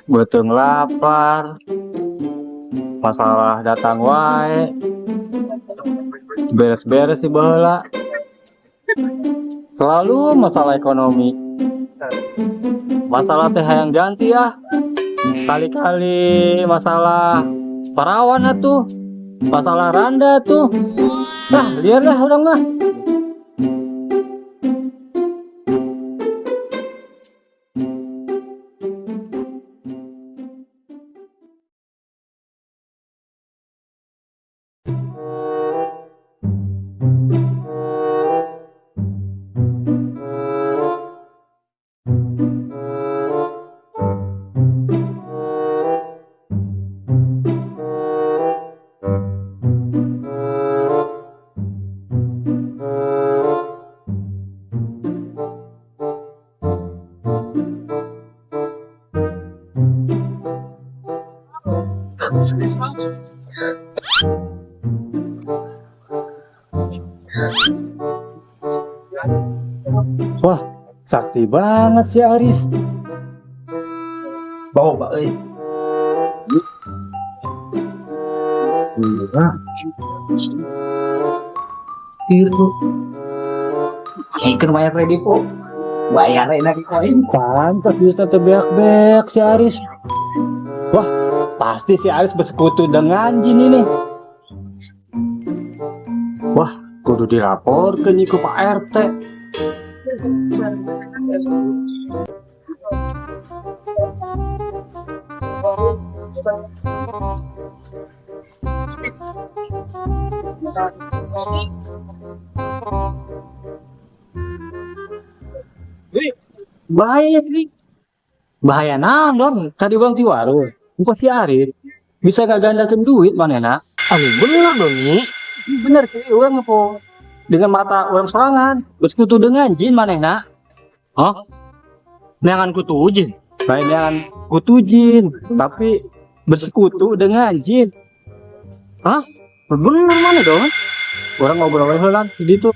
Betul lapar, masalah datang wae, beres-beres sih baheula. Selalu masalah ekonomi. Masalah teh hayang ganti ya. Kali-kali masalah perawan atuh, masalah randa tuh. Ah, liar lah orang mah. Wah, sakti banget si Aris. Bawa Pak euy. Iya. Tiru. Ikan bayar ready po. Bayar lagi koin. Pantas bisa terbeak-beak si Aris. Wah, pasti si Aris bersekutu dengan jin ini. Wah, kudu dilaporkan ke Pak RT. Bahaya nih. Bahaya naon dong. Tadi bang di warung. Engko si Aris bisa gak gandakan duit manehna. Bener dong nih. Bener sih orang apa? Dengan mata orang sorangan bersekutu dengan jin manehna. Hah? Neangan kutu jin. Lain neangan kutu jin, tapi bersekutu dengan jin. Hah? Bener mana dong? Orang ngobrol heula di situ.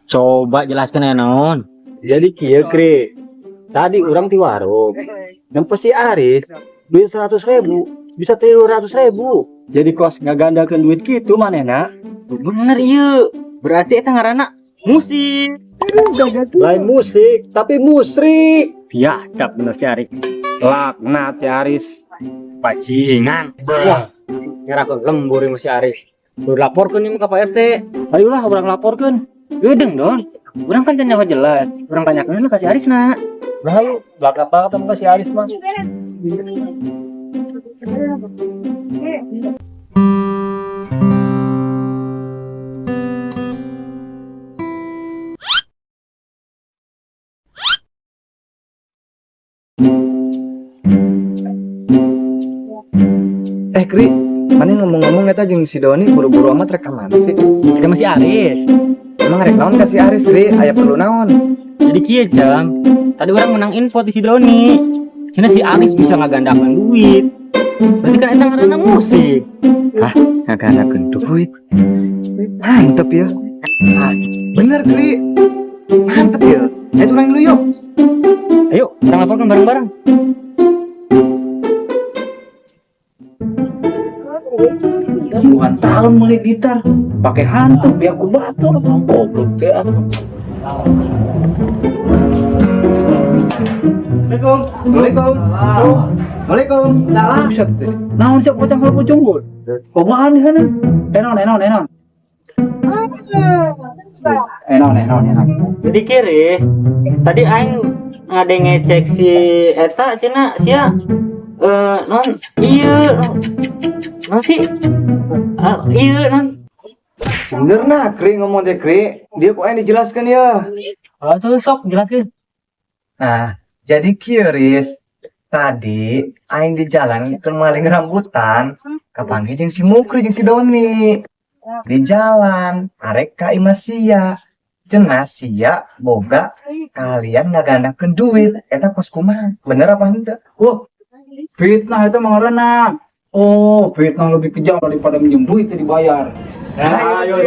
Coba jelaskan ya non. Jadi kieu Kri. Tadi orang di warung nempel si Aris duit 100.000 bisa 300.000. Jadi kos ngagandakeun duit gitu manehna. Bener iya. Berarti eta ngaranna musik. Lain musik tapi musrik. Ya, cak bener si Aris. Laknat si Aris. Bajingan. Wah, nyerakeun lembur ieu si Aris. Tur laporkeun ieu ka Pak RT. Ayolah orang laporkan. Geudeng don. Urang kan tanya jelas. Urang tanyakeun ka si Arisna. Nah ayo, belakang ketemu ke si Aris mah. Kri, mana ngomong-ngomong eta jeung si Doni buru-buru amat rekaman sih? Ada masih Aris. Emang rek naon ka si Aris, Kri? Aya perlu naon? Jadi kieu Cang. Tadi orang menang info di si Doni. Cina si Aris bisa ngagandakan duit. Berarti kan eta ngaranna musik. Hah, ngagandakeun duit. Mantep ya. Bener, Kri. Mantep ya. Ayo turun dulu yuk. Ayo, orang laporkan bareng-bareng. Puluhan tahun mulai gitar, pakai hantu, biar aku batur, goblok teh. Assalamualaikum. Waalaikumsalam. Buset teh. Naon siap pocong kalau pocong gol. Kumaha nih kana? Enon. Enon. Jadi Kiris, tadi aing ngade ngecek si eta cenah sia non iya non sih iya non sebenarnya Kri ngomong teh Kri, dia kok yang dijelaskan ya. tuh sok jelaskan. Nah, jadi Kiris tadi aing di jalan ke maling rambutan, kapanggih jeung si Mukri jeung si Doni. Di jalan arek ka Imah sia. Cenah sia boga kalian ngagandakeun duit eta kos kumaha? Bener apa henteu? Wah, fitnah itu mengarana. Oh, fitnah lebih kejam daripada minjem duit itu dibayar. Ayo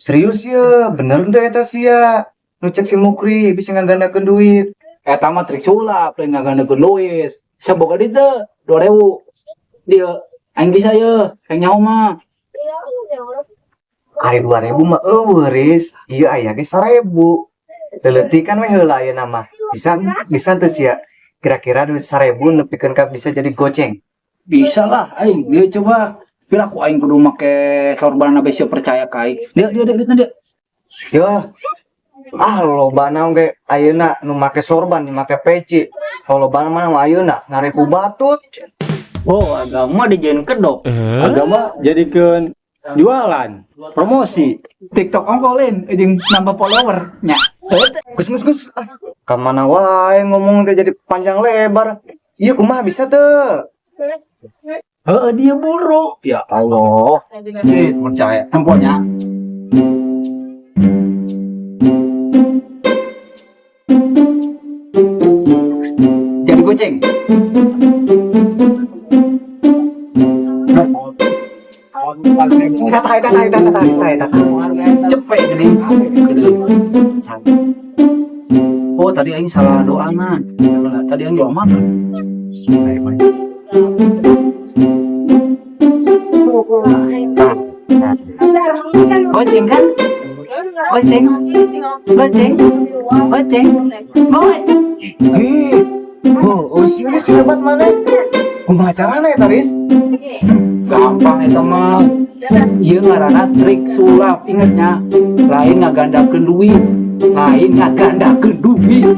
serius ya, bener tuh eta sia. Nu cek si Mukri bisa ngagandakeun duit. Eta mah trik sulap, lain ngagandakeun duit. Saboga dieu teh 2000. Dia aing bisa ye, aing nyaho mah. Ari 2000 mah eueuh Riz. Ieu aya ge 1000. Teleutik kan we heula ayeuna mah. Bisa teu sia. Kira-kira duit 1000 nepikeun ka bisa jadi goceng. Bisa lah, aing dia coba. Bila aku aing kudu make sorban bisa percaya ka aing. Dia dia. Yo. Lobana ge ayeuna nu make sorban, nu make peci. Kalau lobana mah ayeuna ngarepu batut. Oh, agama dijadikan kedok. Agama jadikan jualan, promosi. TikTok ongkolin jeung nambah follower nya. Gus. Kamana wae ngomong teh jadi panjang lebar. Iya kumaha bisa teu? Dia buruk. Ya Allah. Percaya. Temponya. Jadi goceng. Tah bisa eta. Cepet gede. Oh tadi aing salah doa mah. Tadi aing doa makan. Goceng kan? Goceng. Serius hebat mana? Kumaha carana eta Riz? Gampang eta mah. Ieu ngaranna trik sulap, ingetnya. Lain ngagandakeun duit.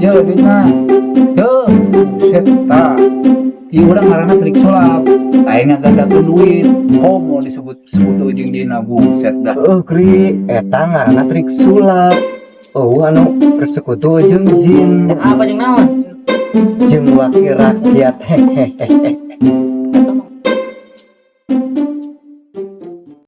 Ya duitna. Yo, set ta. Ieu urang ngaranna trik sulap. Lain ngagandakeun duit. Komo disebut-sebut ujung dina buset dah. Kri, eta ngaranna trik sulap. Anu persekutu jeung jin. Apa jeung naon? Jeung wakil rakyat. Hehehe.